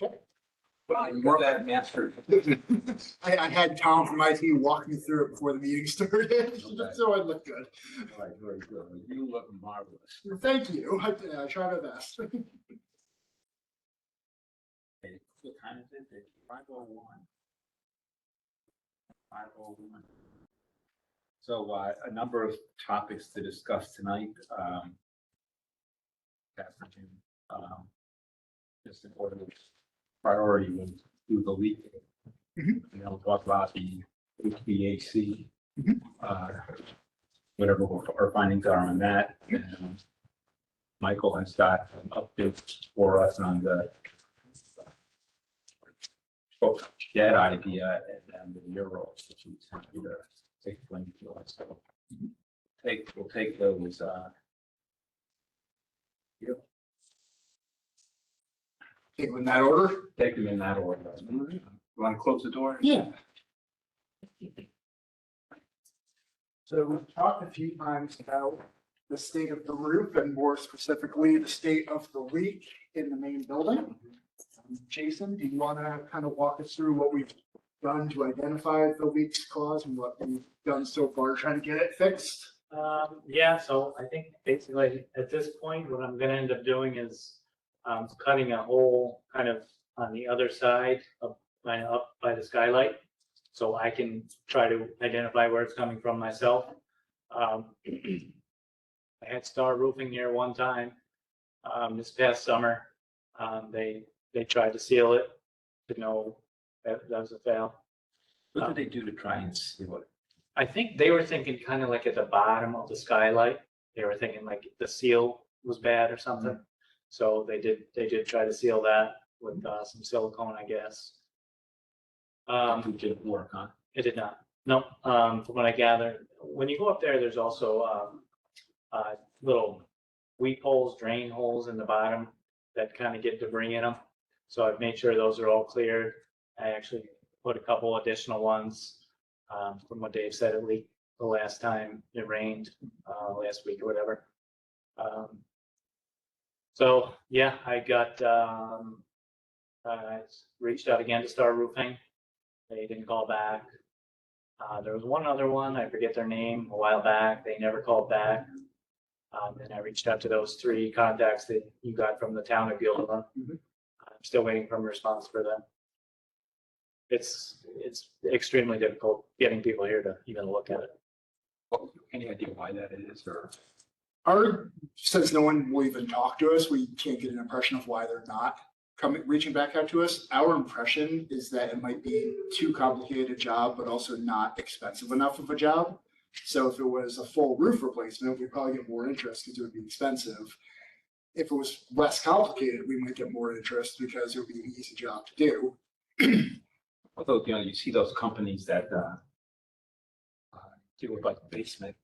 Okay. Well, you got that mastered. I had Tom from IT walk me through it before the meeting started, so it looked good. All right, very good. You look marvelous. Thank you. I try my best. Okay, what time is it? It's 5:01. 5:01. So, a number of topics to discuss tonight. Afternoon, just in order of priority, we'll do the leak. Mhm. And then we'll talk about the HVAC, Mhm. whatever our findings are on that. And Michael has got some updates for us on the shed idea and then the murals, which he's happy to explain to us. So we'll take those, Take them in that order. take them in that order. You want to close the door? Yeah. So we've talked a few times about the state of the roof and more specifically, the state of the leak in the main building. Jason, do you want to kind of walk us through what we've done to identify the leak's cause and what we've done so far trying to get it fixed? Yeah, so I think basically at this point, what I'm gonna end up doing is cutting a hole kind of on the other side of up by the skylight. So I can try to identify where it's coming from myself. I had Star Roofing here one time, this past summer. They tried to seal it, didn't know that was a fail. What did they do to try and seal it? I think they were thinking kind of like at the bottom of the skylight. They were thinking like the seal was bad or something. So they did try to seal that with some silicone, I guess. It didn't work, huh? It did not. No, from what I gather, when you go up there, there's also little weep holes, drain holes in the bottom that kind of get debris in them. So I've made sure those are all cleared. I actually put a couple additional ones. From what Dave said, it leaked the last time it rained, last week or whatever. So yeah, I reached out again to Star Roofing. They didn't call back. There was one other one, I forget their name, a while back. They never called back. And I reached out to those three contacts that you got from the town of Gilderland. Mhm. I'm still waiting for a response for them. It's extremely difficult getting people here to even look at it. Any idea why that is, or? Since no one will even talk to us, we can't get an impression of why they're not reaching back out to us. Our impression is that it might be too complicated a job, but also not expensive enough of a job. So if it was a full roof replacement, we'd probably get more interest because it would be expensive. If it was less complicated, we might get more interest because it would be an easy job to do. Although, you see those companies that deal with like basement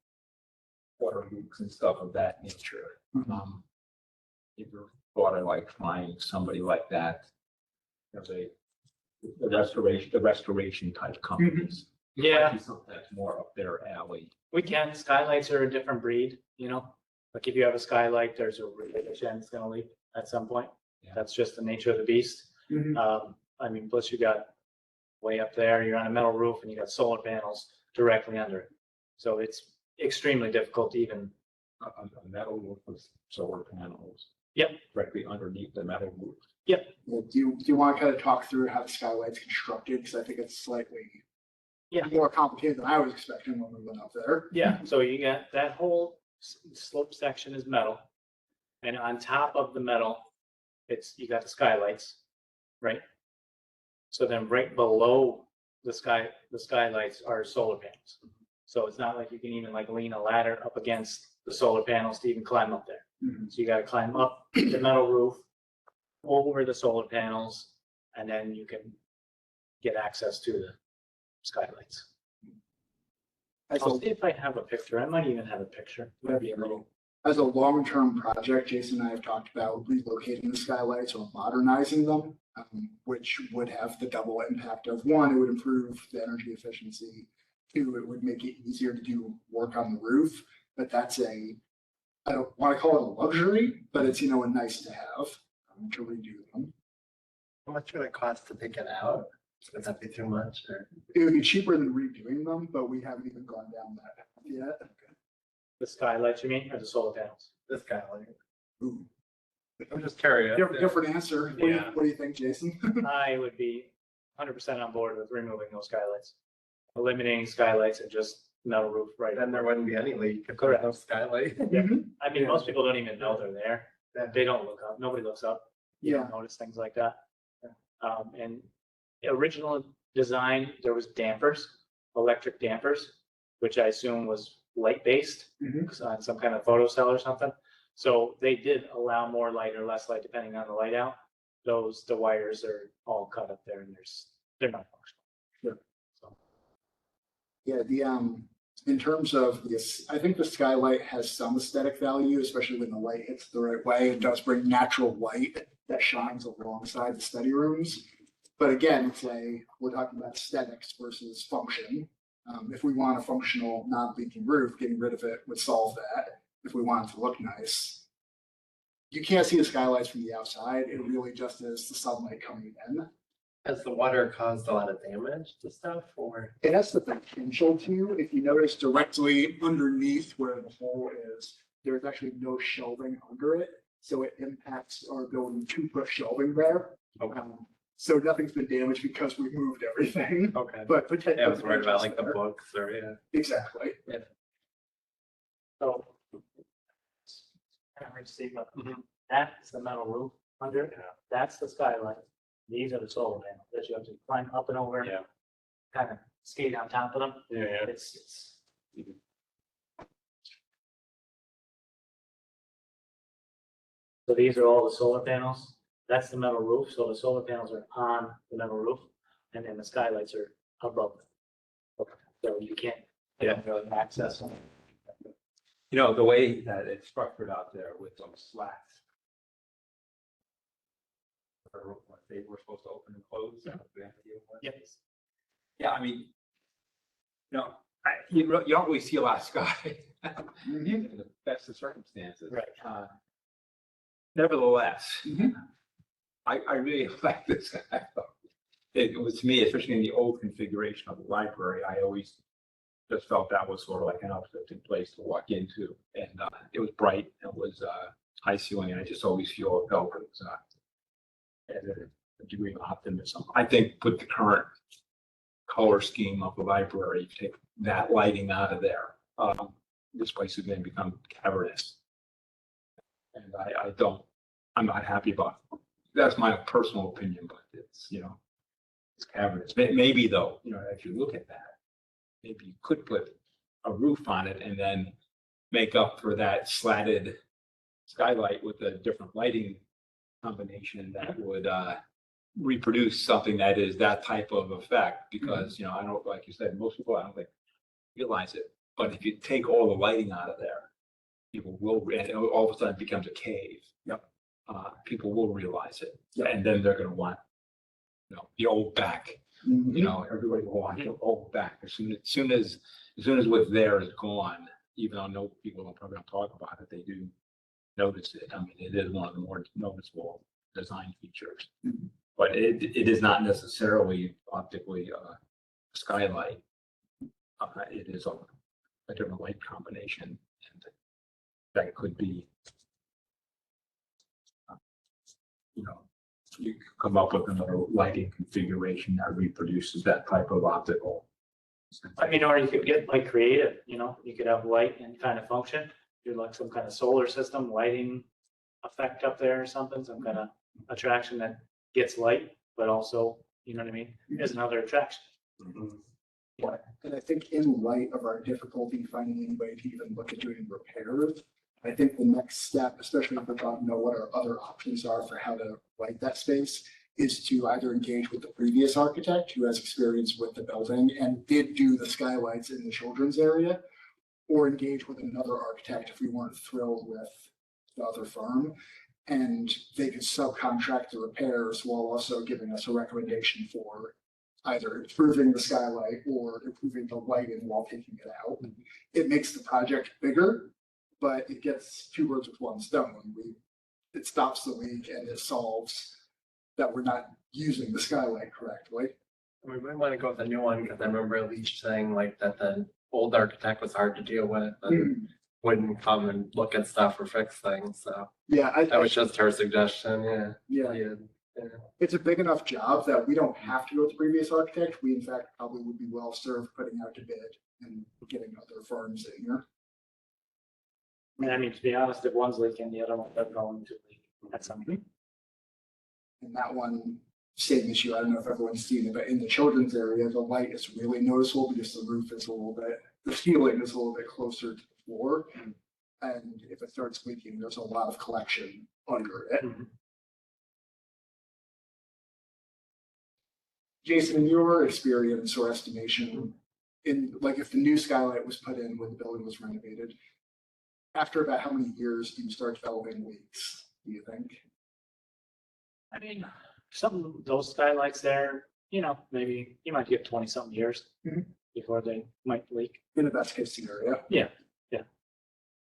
water leaks and stuff of that nature. You ever thought of like finding somebody like that? The restoration type companies. Yeah. Might be something that's more up their alley. We can. Skylights are a different breed, you know? Like if you have a skylight, there's a relation that's gonna leak at some point. Yeah. That's just the nature of the beast. Mhm. I mean, plus you got way up there, you're on a metal roof and you got solar panels directly under it. So it's extremely difficult to even, A metal roof with solar panels. Yep. Directly underneath the metal roof. Well, do you want to kind of talk through how the skylight's constructed? Because I think it's slightly Yeah. more complicated than I was expecting when we went up there. yeah, so you got that whole slope section is metal. And on top of the metal, you got the skylights, right? So then right below the skylights are solar panels. So it's not like you can even like lean a ladder up against the solar panels to even climb up there. Mhm. So you gotta climb up the metal roof, over the solar panels, and then you can get access to the skylights. As I'll a, see if I have a picture. I might even have a picture. Might be a little. as a long-term project, Jason and I have talked about relocating the skylights or modernizing them, which would have the double impact of one, it would improve the energy efficiency. Two, it would make it easier to do work on the roof. But I don't want to call it a luxury, but it's, a nice to have to redo them. How much would it cost to take it out? Would that be too much or? It would be cheaper than redoing them, but we haven't even gone down that path yet. The skylights, you mean, or the solar panels? This guy, like, Ooh, I'm just curious. different answer. Yeah. What do you think, Jason? I would be 100% on board with removing those skylights. Eliminating skylights and just metal roof right Then there wouldn't be any leak if there's Correct. no skylight. I mean, most people don't even know they're there. They don't look up. Nobody looks up. You Yeah. don't notice things like that. And original design, there was dampers, electric dampers, which I assume was light-based Mhm. on some kind of photocell or something. So they did allow more light or less light depending on the light out. The wires are all cut up there and they're not functional. Sure. So, Yeah, in terms of this, I think the skylight has some aesthetic value, especially when the light hits the right way. It does bring natural light that shines alongside the study rooms. But again, we're talking about aesthetics versus function. If we want a functional, non-leaking roof, getting rid of it would solve that. If we want it to look nice, you can't see the skylights from the outside. It really just is the sunlight coming in. Has the water caused a lot of damage to stuff or? It has the potential to, if you notice directly underneath where the hole is, there's actually no shelving under it. So it impacts our ability to put shelving there. Okay. So nothing's been damaged because we moved everything, Okay. but potentially. Yeah, I was worried about like the books or, yeah. Exactly. so. Can't really see, but that's the metal roof under it. Yeah. That's the skylight. These are the solar panels that you have to climb up and over. Yeah. Kind of skate on top of them. Yeah, It's. So these are all the solar panels. That's the metal roof. So the solar panels are on the metal roof and then the skylights are above them. So you can't really access them. You know, the way that it's structured out there with those slats. Or what they were supposed to open and close. Yep. Yeah, I mean, you don't really see a lot of sky. In the best of circumstances. Right. Nevertheless, Mhm. I really like this. It was to me, especially in the old configuration of the library, I always just felt that was sort of like an uplifting place to walk into. And it was bright, it was high ceiling, and I just always felt it was at a degree of optimism. I think with the current color scheme of the library, take that lighting out of there, this place is going to become cavernous. And I'm not happy about it. That's my personal opinion, but it's cavernous. Maybe though, if you look at that, maybe you could put a roof on it and then make up for that slatted skylight with a different lighting combination that would reproduce something that is that type of effect. Because, I don't, like you said, most people, I don't think realize it. But if you take all the lighting out of there, people will, and all of a sudden it becomes a cave. Yep. People will realize it. Yep. And then they're going to want, the old back. Mhm. Everybody will want the old back as soon as what's there is gone. Even though no people don't probably don't talk about it, they do notice it. I mean, it is one of the more noticeable design features. Mhm. But it is not necessarily optically a skylight. It is a different light combination, and that could be, you could come up with another lighting configuration that reproduces that type of optical. I mean, or you could get like creative, you could have light and kind of function, do like some kind of solar system lighting effect up there or something, some kind of attraction that gets light, but also, you know what I mean? There's another attraction. And I think in light of our difficulty finding anybody to even look at doing repairs, I think the next step, especially if we're talking about what our other options are for how to light that space, is to either engage with the previous architect who has experience with the building and did do the skylights in the children's area, or engage with another architect if we weren't thrilled with the other firm. And they could subcontract the repairs while also giving us a recommendation for either improving the skylight or improving the lighting while taking it out. It makes the project bigger, but it gets two birds with one stone. It stops the leak and it solves that we're not using the skylight correctly. We might want to go with the new one, because I remember Leach saying like that the old architect was hard to deal with and wouldn't come and look at stuff or fix things, so Yeah, that was just her suggestion, yeah. yeah, Yeah. it's a big enough job that we don't have to go with the previous architect. We in fact probably would be well served putting out to bid and getting other firms in here. And I mean, to be honest, if one's leaking, the other one is going to leak at some point. And that one, same issue, I don't know if everyone's seen it, but in the children's area, the light is really noticeable because the roof is a little bit, the ceiling is a little bit closer to the floor. And if it starts leaking, there's a lot of collection under it. Jason, in your experience or estimation, in like if the new skylight was put in when the building was renovated, after about how many years do you start developing leaks, do you think? I mean, some of those skylights there, you know, maybe you might get 20-something years Mhm. before they might leak. In a best case scenario?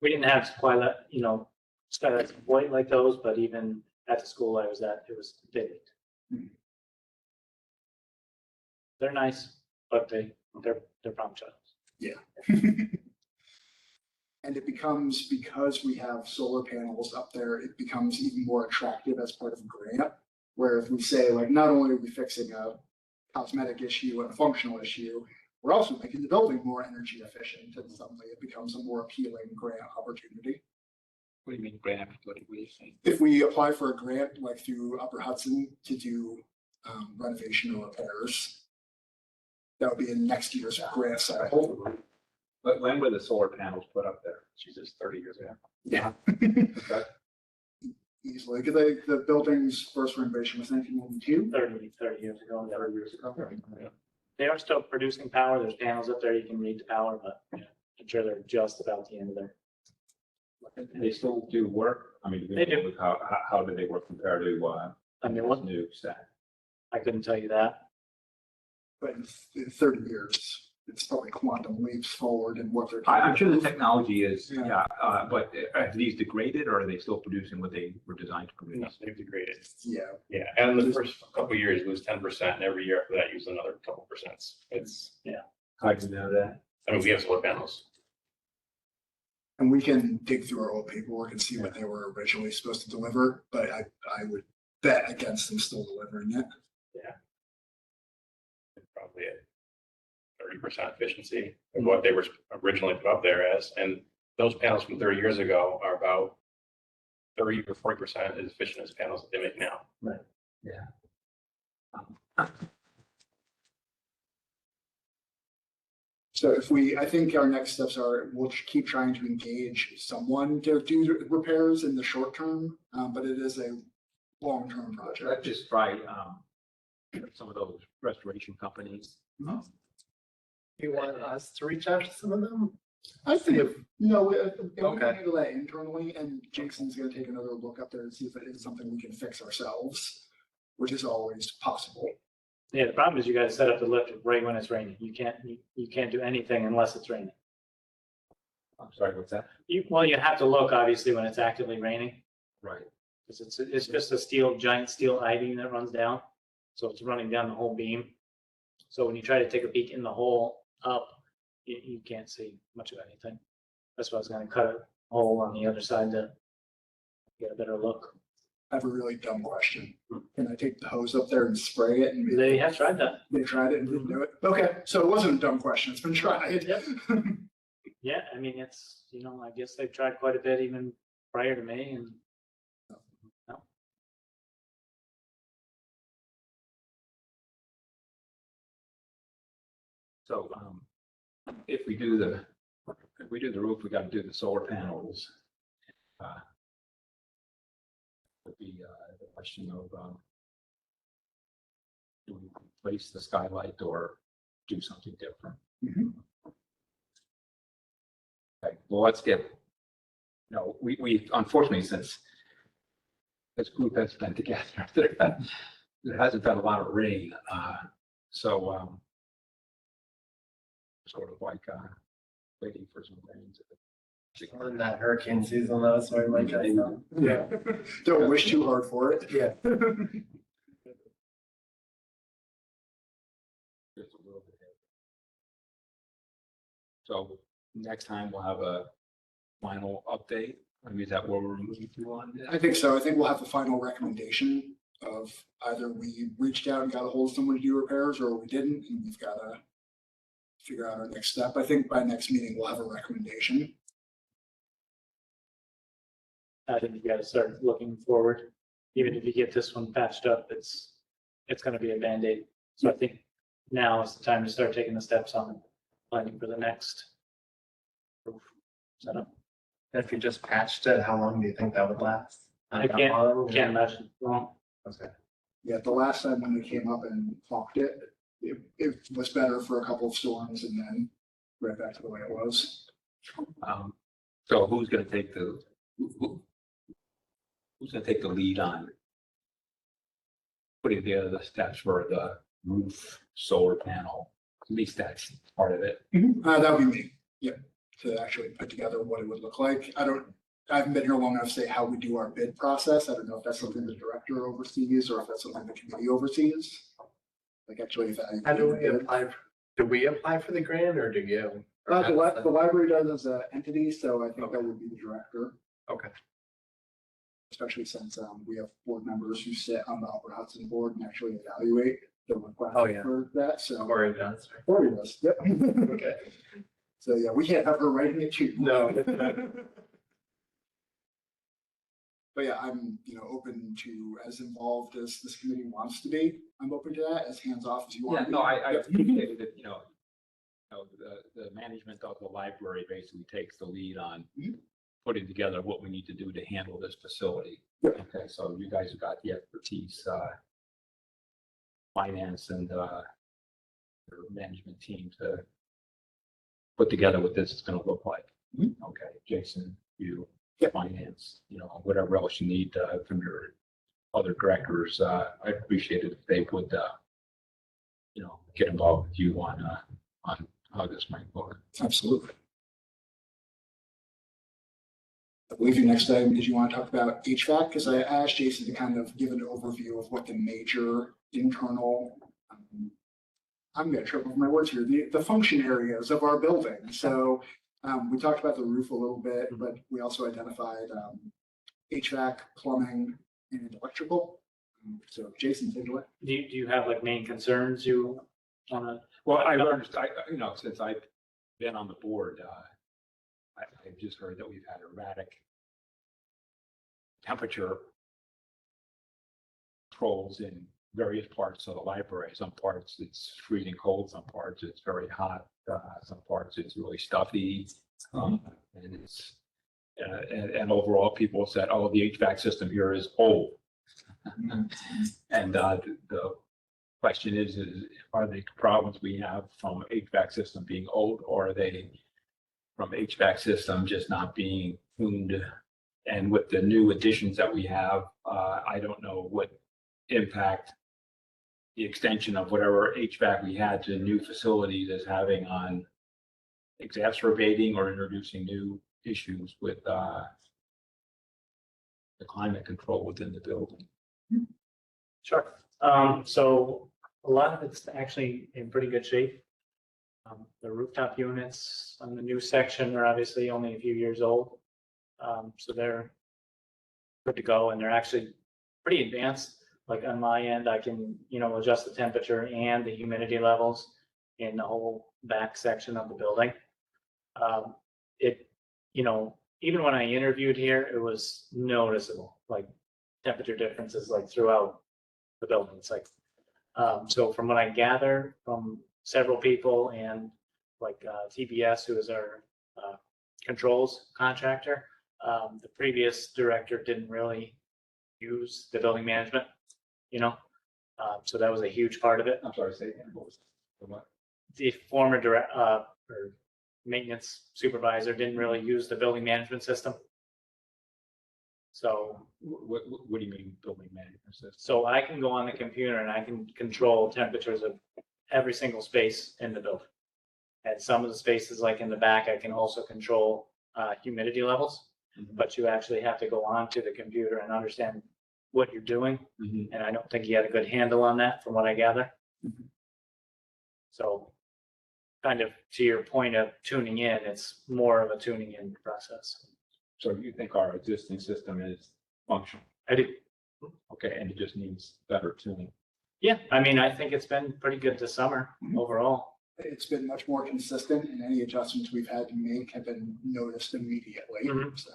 We didn't have quite that, you know, skylights white like those, but even at the school I was at, it was, they leaked. Mhm. They're nice, but they're problem children. And it becomes, because we have solar panels up there, it becomes even more attractive as part of a grant. Where if we say like, not only are we fixing a cosmetic issue and a functional issue, we're also making the building more energy efficient, and suddenly it becomes a more appealing grant opportunity. What do you mean grant? What do you think? If we apply for a grant like through Upper Hudson to do renovation or repairs, that would be in next year's grant cycle. But when were the solar panels put up there? Jesus, 30 years ago. Yeah. Okay. Easily, because the building's first renovation was 1992. 30 years ago. 30 years ago. Yeah. They are still producing power. There's panels up there. You can read the power, but yeah, I'm sure they're just about the end of their. They still do work? I mean, They do. How do they work compared to, I mean, what, new stack? I couldn't tell you that. But in 30 years, it's probably quantum leaps forward in what they're. I'm sure the technology is, Yeah. but are these degraded or are they still producing what they were designed to No, produce? they've degraded. Yeah, Yeah, and the first couple of years lose 10%, and every year after that use another couple percent. It's, How do you know that? I mean, we have solar panels. and we can dig through our old paperwork and see what they were originally supposed to deliver, but I would bet against them still delivering it. Probably at 30% efficiency of what they were originally put up there as. And those panels from 30 years ago are about 30 or 40% as efficient as panels that they make now. So I think our next steps are, we'll keep trying to engage someone to do repairs in the short term, but it is a long-term Let's project. just try, some of those restoration companies. You want us to reach out to some of them? I think, no, we Okay. can handle that internally, and Jason's gonna take another look up there and see if it is something we can fix ourselves, which is always possible. Yeah, the problem is you gotta set up the lift right when it's raining. You can't do anything unless it's raining. I'm sorry, what's that? Well, you have to look obviously when it's actively raining, Right. because it's just a giant steel I-beam that runs down. So it's running down the whole beam. So when you try to take a peek in the hole up, you can't see much of anything. That's why I was gonna cut a hole on the other side to get a better look. I have a really dumb question. Can I take the hose up there and spray it? And They have tried that. They tried it and didn't do it? Okay, so it wasn't a dumb question. It's been tried. Yep. Yeah, I mean, it's, you know, I guess they've tried quite a bit even prior to me and. No. So, if we do the roof, we gotta do the solar panels. Would be, the question of, do we replace the skylight or do something different? Mhm. Okay, well, let's get, no, we unfortunately, since this group has been together, there hasn't been a lot of rain, so, sort of like, waiting for some rain to. In that hurricane season though, so we might get some. Yeah. Don't wish too hard for it. Yeah. So next time we'll have a final update. I mean, is that what we're moving to on this? I think so. I think we'll have the final recommendation of either we reached out and got a hold of someone to do repairs or we didn't, and we've got to figure out our next step. I think by next meeting, we'll have a recommendation. I think you gotta start looking forward. Even if you get this one patched up, it's gonna be a Band-Aid. So I think now is the time to start taking the steps on planning for the next roof setup. If you just patched it, how long do you think that would last? I can't imagine long. Okay. Yeah, the last time when they came up and talked it was better for a couple of storms and then right back to the way it was. So who's gonna take who's gonna take the lead on putting together the steps for the roof solar panel? At least that's part of it. That would be me, yeah, to actually put together what it would look like. I haven't been here long enough to say how we do our bid process. I don't know if that's something the director oversees or if that's something the committee oversees. Like actually, How do we apply? Do we apply for the grant or do you? The library does as an entity, so I think that would be the director. Okay. Especially since we have board members who sit on the Upper Hudson board and actually evaluate the request Oh, yeah. for that, so. Corey does. Corey does, yep. Okay. So, yeah, we can't have her writing it too. No. But yeah, I'm, open to as involved as this committee wants to be. I'm open to that, as hands-off as you want Yeah, to be. no, I Yep. appreciate that, the management of the library basically takes the lead on Mhm. putting together what we need to do to handle this facility. Yep. Okay, so you guys have got the expertise, finance and, your management team to put together what this is gonna look like. Mhm. Okay, Jason, you, Yep. finance, whatever else you need, from your other directors, I appreciate it if they would, get involved with you on how this might work. Absolutely. I believe your next item is you want to talk about HVAC, because I asked Jason to kind of give an overview of what the major internal, I'm going to trip over my words here, the function areas of our building. So we talked about the roof a little bit, but we also identified HVAC, plumbing, and electrical. So Jason, take it away. Do you have like main concerns you wanna? Well, I learned, since I've been on the board, I've just heard that we've had erratic temperature controls in various parts of the library. Some parts it's freezing cold, some parts it's very hot, some parts it's really stuffy. And it's, and overall people said, oh, the HVAC system here is old. And the question is are the problems we have from HVAC system being old, or are they from HVAC system just not being tuned? And with the new additions that we have, I don't know what impact the extension of whatever HVAC we had to new facilities is having on exacerbating or introducing new issues with the climate control within the building. Sure. So a lot of it's actually in pretty good shape. The rooftop units on the new section are obviously only a few years old. So they're good to go, and they're actually pretty advanced. Like on my end, I can, adjust the temperature and the humidity levels in the whole back section of the building. Even when I interviewed here, it was noticeable, like temperature differences like throughout the building. It's like, so from what I gather from several people and like TBS, who is our controls contractor, the previous director didn't really use the building management, so that was a huge part of it. I'm sorry, say again. What was what? The former or maintenance supervisor didn't really use the building management system. So What do you mean building management system? So I can go on the computer and I can control temperatures of every single space in the building. And some of the spaces like in the back, I can also control humidity levels, Mhm. but you actually have to go onto the computer and understand what you're doing. Mhm. And I don't think he had a good handle on that from what I gather. Mhm. So kind of to your point of tuning in, it's more of a tuning in process. So you think our existing system is functional? I do. Okay, and it just needs better tuning. Yeah, I mean, I think it's been pretty good this summer overall. It's been much more consistent and any adjustments we've had to make have been noticed immediately, Mhm. so.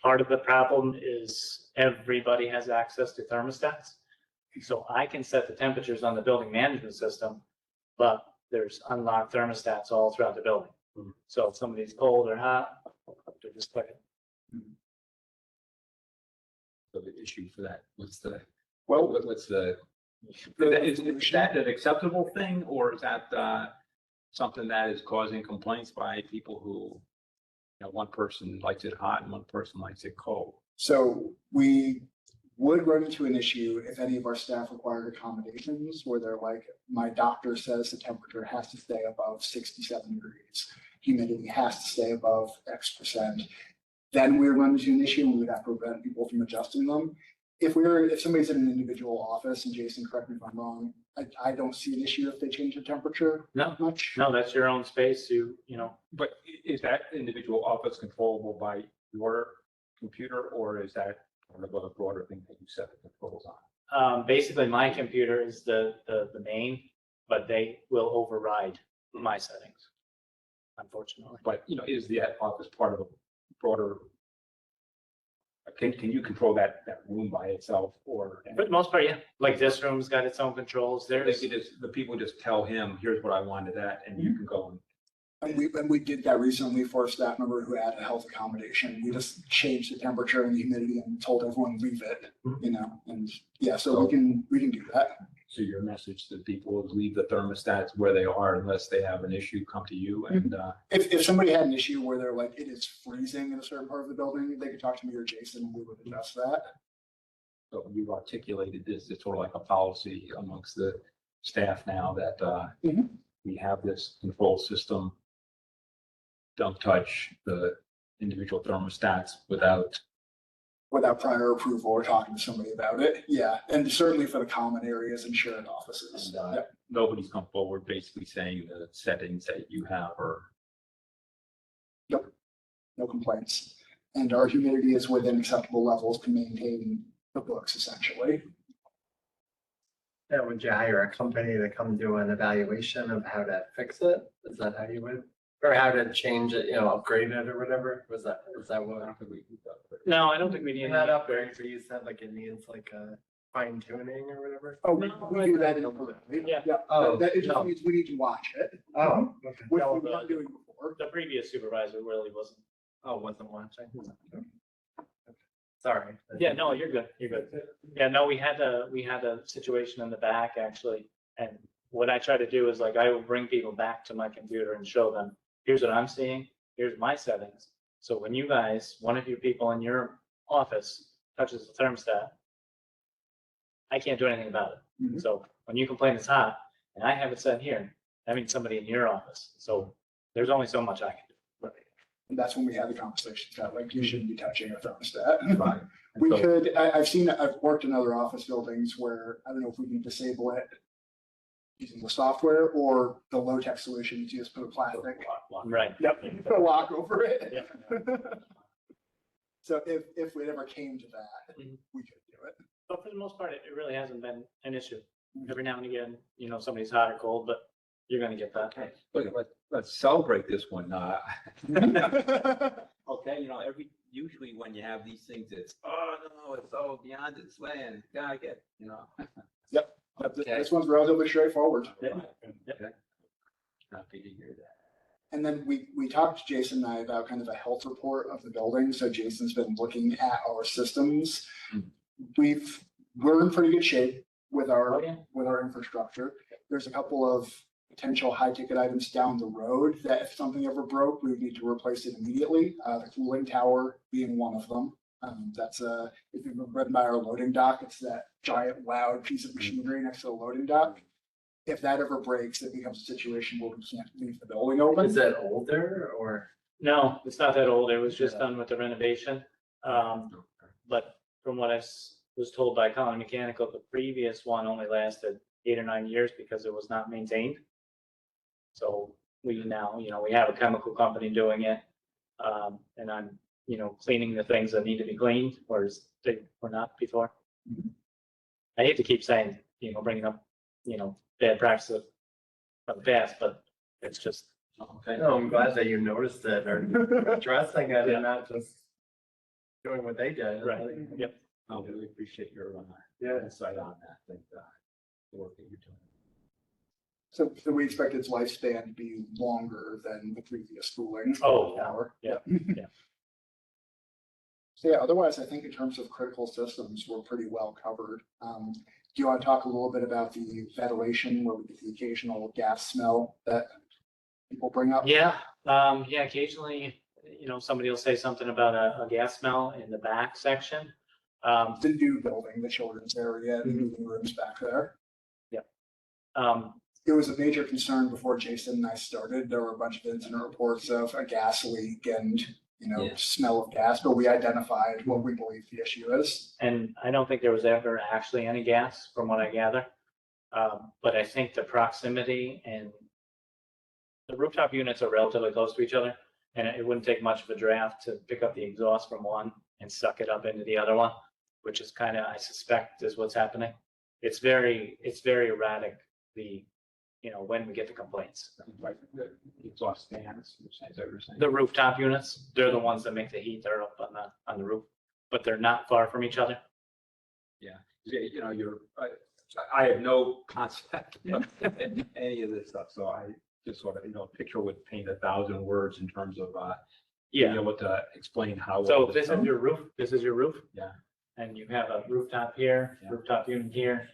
Part of the problem is everybody has access to thermostats. So I can set the temperatures on the building management system, but there's unlocked thermostats all throughout the building. Mhm. So if somebody's cold or hot, they just click it. So the issue for that, what's the, Well, what's the, is that an acceptable thing, or is that something that is causing complaints by people who, you know, one person likes it hot and one person likes it cold? so we would run into an issue if any of our staff required accommodations where they're like, my doctor says the temperature has to stay above 67 degrees. Humidity has to stay above X%. Then we would run into an issue and we would have to prevent people from adjusting them. If somebody's in an individual office, and Jason, correct me if I'm wrong, I don't see an issue if they change the temperature No, much. no, that's your own space. You know, But is that individual office controllable by your computer, or is that part of a broader thing that you set the controls on? basically my computer is the main, but they will override my settings, unfortunately. But, you know, is the office part of a broader, can you control that room by itself, or? For the most part, yeah, like this room's got its own controls. They There's, could just, the people just tell him, here's what I wanted that, and you can go and. And we did that recently for a staff member who had a health accommodation. We just changed the temperature and the humidity and told everyone leave it, you know, and yeah, so we can do that. So your message to people is leave the thermostats where they are unless they have an issue, come to you and, If somebody had an issue where they're like, it is freezing in a certain part of the building, they could talk to me or Jason and we would adjust that. so you've articulated this, it's sort of like a policy amongst the staff now that, Mhm. we have this control system. Don't touch the individual thermostats without, Without prior approval or talking to somebody about it, yeah, and certainly for the common areas and shared offices. and, Yep, nobody's come forward basically saying the settings that you have are. no complaints. And our humidity is within acceptable levels to maintain the books essentially. Yeah, would you hire a company to come do an evaluation of how to fix it? Is that how you would? Or how to change it, you know, upgrade it or whatever? Is that what? no, I don't think we need In any that upgrade, so you said like it needs like a fine tuning or whatever? Oh, we do that in. Yeah. Yeah, Oh, that, it just no. means we need to watch it, Oh, okay. which No, we weren't doing before. The previous supervisor really wasn't. Oh, wasn't watching. Sorry. Yeah, no, you're good. You're good. Yeah, no, we had a situation in the back actually. And what I try to do is like, I will bring people back to my computer and show them, here's what I'm seeing. Here's my settings. So when you guys, one of you people in your office touches the thermostat, I can't do anything about it. Mhm. So when you complain it's hot and I have it set here, that means somebody in your office. So there's only so much I can do. And that's when we had the conversation, that like, you shouldn't be touching a thermostat. Right. We could, I've worked in other office buildings where, I don't know if we can disable it using the software or the low-tech solutions, you just put a plastic, Right. yep, put a lock over it. Yeah. So if it ever came to that, Mhm. we could do it. But for the most part, it really hasn't been an issue. Every now and again, you know, somebody's hot or cold, but you're gonna get that. Let's celebrate this one. Okay, you know, usually when you have these things, it's, oh, no, it's so beyond its land, gotta get, you know. But this one's relatively straightforward. Yeah. Okay. Happy to hear that. And then we talked to Jason and I about kind of a health report of the building. So Jason's been looking at our systems. Mhm. We're in pretty good shape with Oh, our yeah. infrastructure. There's a couple of potential high ticket items down the road that if something ever broke, we would need to replace it immediately. The cooling tower being one of them. That's if you've read by our loading dock, it's that giant loud piece of machinery next to the loading dock. If that ever breaks, it becomes a situation where we can't leave the building open. Is it older or? No, it's not that old. It was just Yeah. done with the renovation. But from what was told by Collin Mechanical, the previous one only lasted 8 or 9 years because it was not maintained. So we now, we have a chemical company doing it. And I'm, cleaning the things that need to be cleaned, whereas they were not before. I hate to keep saying, bringing up, bad practices of the past, but it's just, Okay. No, I'm glad that you noticed it or addressing it and not just doing what they did. right, yep. I really appreciate your Yeah. insight on that, the work that you're doing. So we expect its lifespan to be longer than the previous cooling Oh, tower. yeah, yeah. So yeah, otherwise, I think in terms of critical systems, we're pretty well covered. Do you want to talk a little bit about the ventilation where we get the occasional gas smell that people bring up? Yeah, occasionally, somebody will say something about a gas smell in the back section. The new building, the children's area, the meeting rooms back there. Um, It was a major concern before Jason and I started. There were a bunch of incident reports of a gas leak and, Yeah. smell of gas, but we identified what we believe the issue is. And I don't think there was ever actually any gas, from what I gather. But I think the proximity and the rooftop units are relatively close to each other, and it wouldn't take much of a draft to pick up the exhaust from one and suck it up into the other one, which is kind of, I suspect, is what's happening. It's very erratic, when we get the complaints. Like the exhaust fans, which is what you're saying. The rooftop units, they're the ones that make the heat. They're up on the roof, but they're not far from each other. Yeah, I have no concept of any of this stuff, so I just sort of, picture would paint 1,000 words in terms of, being able to explain how. So well this is your roof, Yeah. and you have a rooftop here, Yeah. rooftop unit here.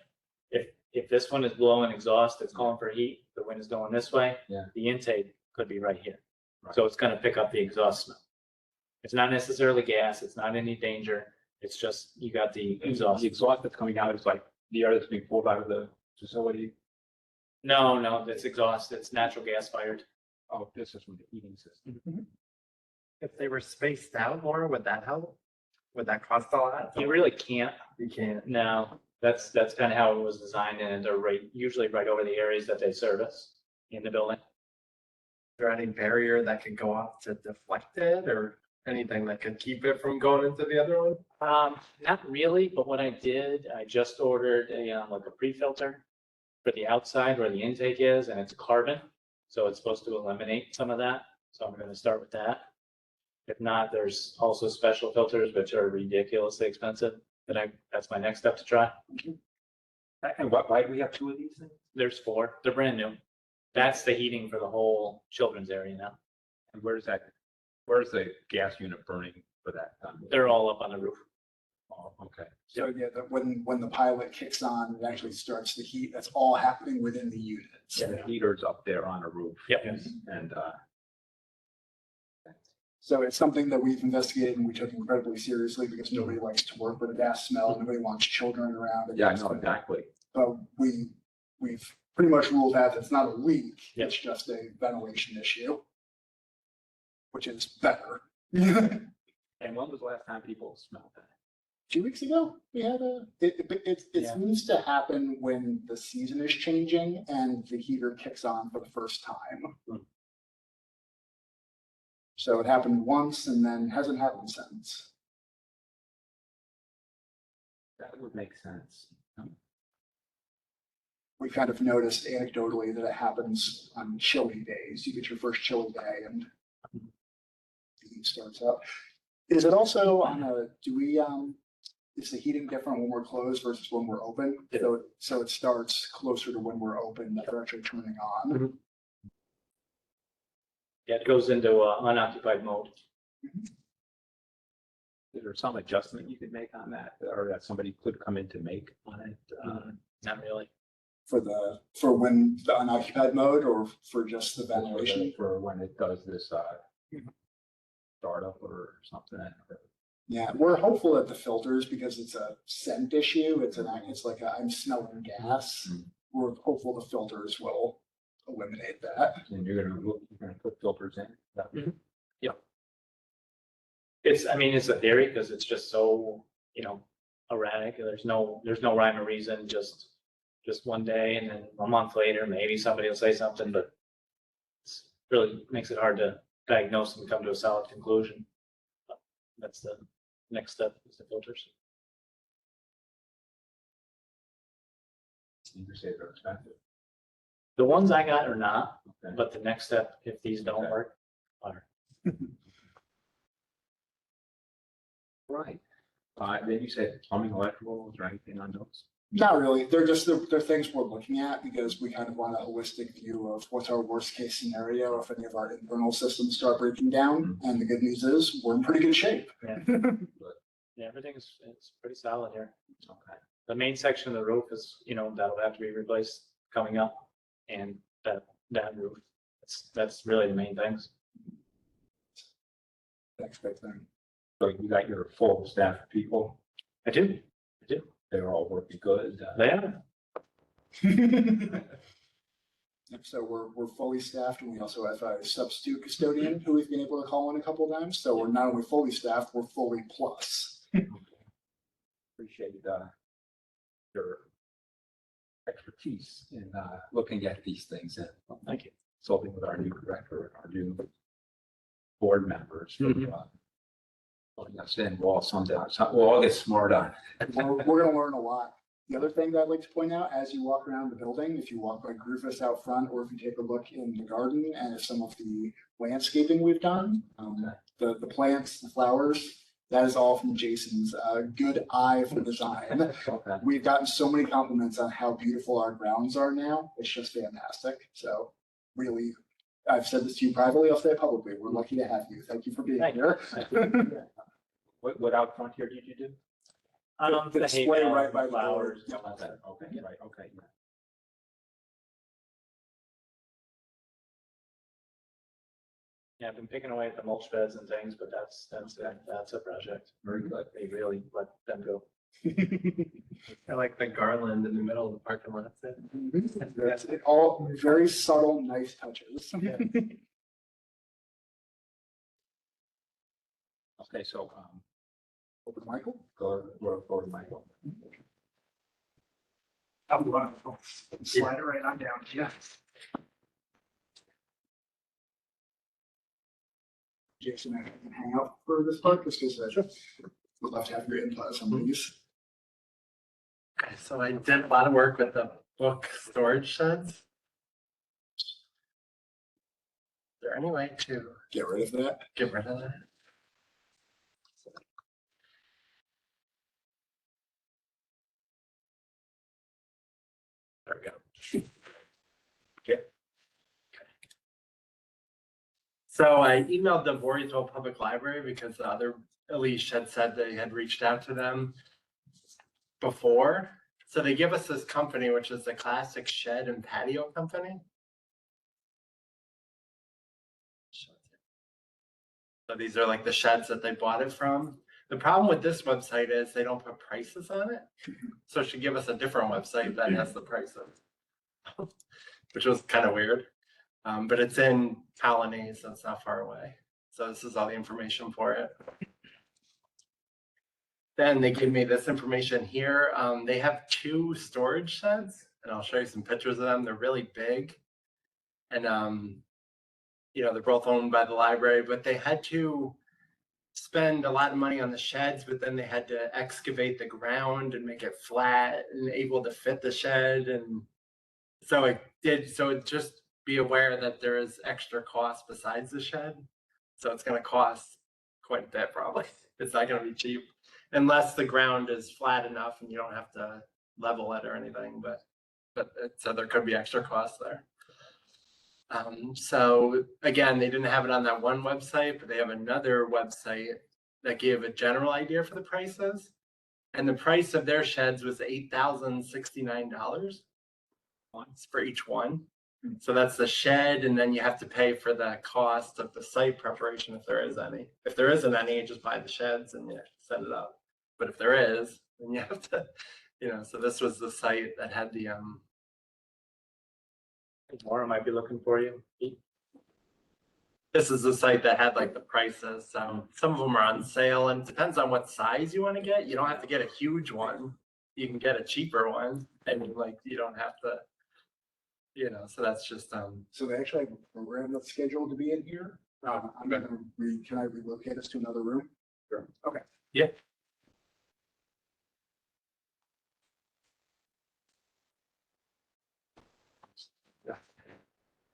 If this one is blowing exhaust, it's calling for heat, the wind is going this way. Yeah. The intake could be right here. Right. So it's gonna pick up the exhaust smell. It's not necessarily gas, it's not any danger, it's just, you got the exhaust. The exhaust that's coming out is like the air that's being pulled out of the facility. No, that's exhaust, it's natural gas fired. Oh, this is from the heating system. If they were spaced out more, would that help? Would that cost a lot? You really can't. You can't. No, that's kind of how it was designed, and they're usually right over the areas that they service in the building. Is there any barrier that could go off to deflect it or anything that could keep it from going into the other one? Not really, but what I did, I just ordered like a pre-filter for the outside where the intake is, and it's carbon. So it's supposed to eliminate some of that. So I'm gonna start with that. If not, there's also special filters, which are ridiculously expensive, that's my next step to try. And why do we have 2 of these things? There's 4, they're brand new. That's the heating for the whole children's area now. And where's the gas unit burning for that? They're all up on the roof. Oh, okay. So yeah, when the pilot kicks on, it actually starts the heat. That's all happening within the units. The heater's up there on a roof. Yep. And, So it's something that we've investigated and we took incredibly seriously because nobody likes to work with a gas smell. Nobody wants children around. yeah, I know exactly. But we've pretty much ruled out that it's not a leak. Yep. It's just a ventilation issue, which is better. And when was the last time people smelled that? 2 weeks ago, we had it Yeah. seems to happen when the season is changing and the heater kicks on for the first time. Hmm. So it happened once and then hasn't happened since. That would make sense. We kind of noticed anecdotally that it happens on chilly days. You get your first chilly day and the heat starts up. Is it also on is the heating different when we're closed versus when we're open? Yeah. So it starts closer to when we're open that they're actually turning on. Yeah, it goes into unoccupied mode. Is there some adjustment you could make on that, or that somebody could come in to make on it? Not really. For when the unoccupied mode or for just the ventilation? For when it does this, startup or something. Yeah, we're hopeful that the filters, because it's a scent issue, it's like I'm smelling gas. Mm. We're hopeful the filters will eliminate that. And you're gonna put filters in. That- Mhm. It's a theory because it's just so, erratic. There's no rhyme or reason, just one day and then a month later, maybe somebody will say something, but really makes it hard to diagnose and come to a solid conclusion. That's the next step, is the filters. You say they're expensive. The ones I got are not, Okay. but the next step, if these don't Okay. work, are. Right. Then you said plumbing, electrical, is there anything on those? Not really. They're things we're looking at because we kind of want a holistic view of what's our worst case scenario if any of our internal systems start breaking down. And the good news is we're in pretty good shape. Yeah, everything is, it's pretty solid here. Okay. The main section of the roof is, that'll have to be replaced coming up, and that roof, that's really the main things. Next big thing. So you got your full staff of people, I do, they're all working good. they are. Yep, so we're fully staffed and we also have a substitute custodian who we've been able to call in a couple of times. So we're not only fully staffed, we're fully plus. Appreciate your expertise in looking at these things and Thank you. consulting with our new director, our new board members. For, letting us in, we'll all get smart on it. We're gonna learn a lot. The other thing that I'd like to point out, as you walk around the building, if you walk by Groofus out front, or if you take a look in the garden and at some of the landscaping we've done, the plants, the flowers, that is all from Jason's good eye for design. Okay. We've gotten so many compliments on how beautiful our grounds are now. It's just fantastic. So really, I've said this to you privately, I'll say it publicly. We're lucky to have you. Thank you for being Thank you. here. What out front here did you do? The display hay right by the flowers. door. Yep. Okay, right, okay. Yeah. Yeah, I've been picking away at the mulch beds and things, but that's a project. Very good. They really let them go. I like the garland in the middle of the parking lot. That's it. All very subtle, nice touches. Okay, so Over to Michael. go to Michael. Slide it right on down. Yeah. Jason, I can hang out for this part just because I would love to have your input on some of these. Okay, so I did a lot of work with the book storage sheds. Is there any way to Get rid of that. get rid of that? There we go. Okay. So I emailed the Voorheesville Public Library because the other Elise had said they had reached out to them before. So they give us this company, which is the Classic Shed and Patio Company. So these are like the sheds that they bought it from. The problem with this website is they don't put prices on it. So it should give us a different website that has the prices, which was kind of weird. But it's in Colony, so it's not far away. So this is all the information for it. Then they give me this information here. They have 2 storage sheds, and I'll show you some pictures of them. They're really big. And, they're both owned by the library, but they had to spend a lot of money on the sheds, but then they had to excavate the ground and make it flat and able to fit the shed. And so just be aware that there is extra cost besides the shed. So it's going to cost quite a bit, probably. It's not going to be cheap unless the ground is flat enough and you don't have to level it or anything. So there could be extra costs there. So again, they didn't have it on that one website, but they have another website that gave a general idea for the prices. And the price of their sheds was $8,069 once for each one. So that's the shed, and then you have to pay for the cost of the site preparation if there is any. If there isn't any, you just buy the sheds and you set it up. But if there is, then you have to, so this was the site that had the Laura might be looking for you. this is the site that had like the prices. So some of them are on sale, and it depends on what size you want to get. You don't have to get a huge one. You can get a cheaper one, and you don't have to, you know, so that's just, So they actually have a program that's scheduled to be in here. I'm gonna can I relocate us to another room? Sure. Okay. Yeah.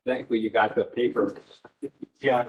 Thankfully, you got the paper. Yeah.